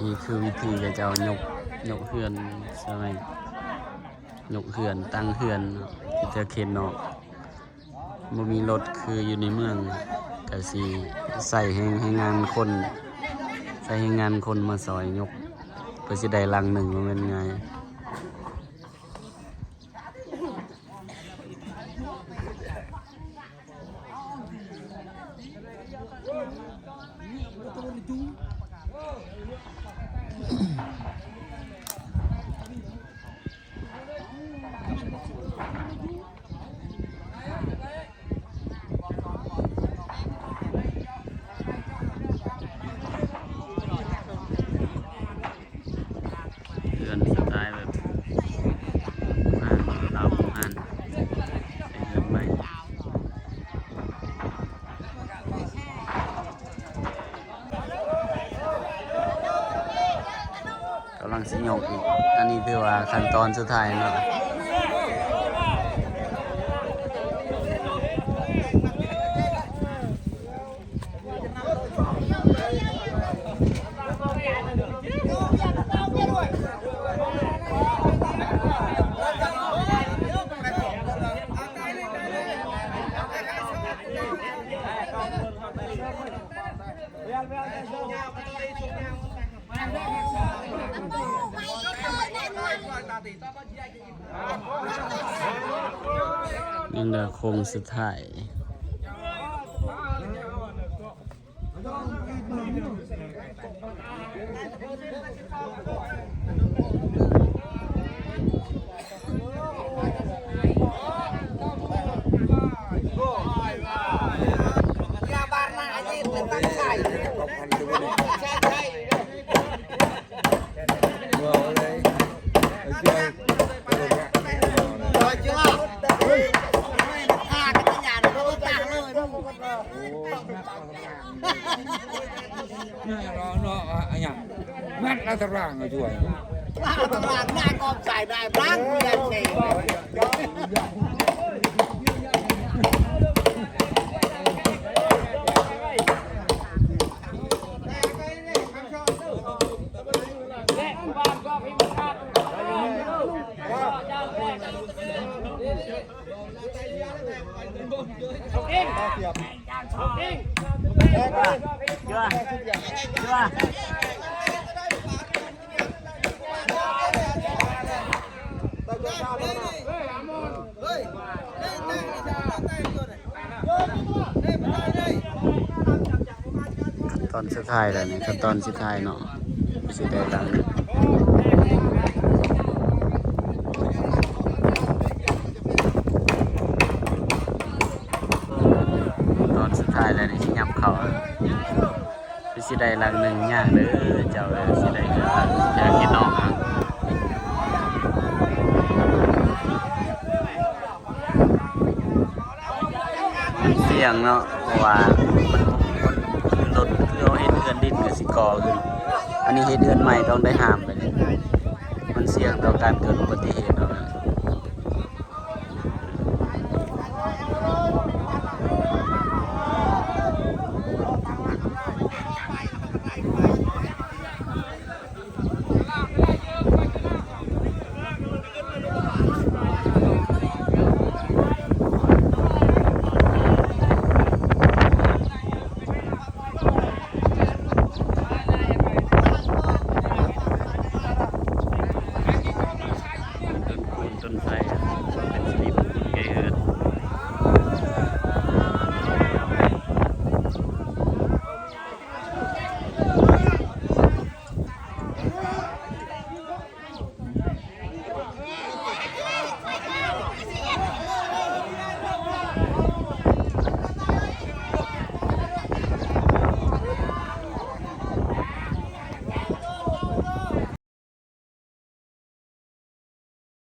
นี่คือวิธีจะเอายกเฮือนใช่ไหมยกเฮือนตั้งเฮือนที่จะเข็นเนาะบ่มีรถคืออยู่ในเมืองก็สิใส่ให้งานคนใส่ให้งานคนมาซอยยกเพื่อสิได้ลังหนึ่งมันเป็นไงเฮือนสไตล์แบบผ่านเราผ่านเป็นเฮือนใหม่กำลังสิยกอีกอันนี้คือว่าขั้นตอนสุดท้ายเนาะยังเหลือโค้งสุดท้ายmắt là thật ràng rồi chuột thật ràng nha con xài đại bác nhà trẻตอนสุดท้ายแล้วนี่ขั้นตอนสุดท้ายเนาะสิได้ลังตอนสุดท้ายแล้วนี่สิยับเข้าสิได้ลังหนึ่งยากเด้อเจ้าเลยสิได้เงินอยากกินน้องอ่ะเสียงเนาะเพราะว่ามันรถคือเอาเฮ็ดเฮือนดินกับสิก่อขึ้นอันนี้เฮ็ดเฮือนใหม่ต้องได้ห้ามไปเลยมันเสี่ยงต่อการเกิดอุบัติเหตุเนาะ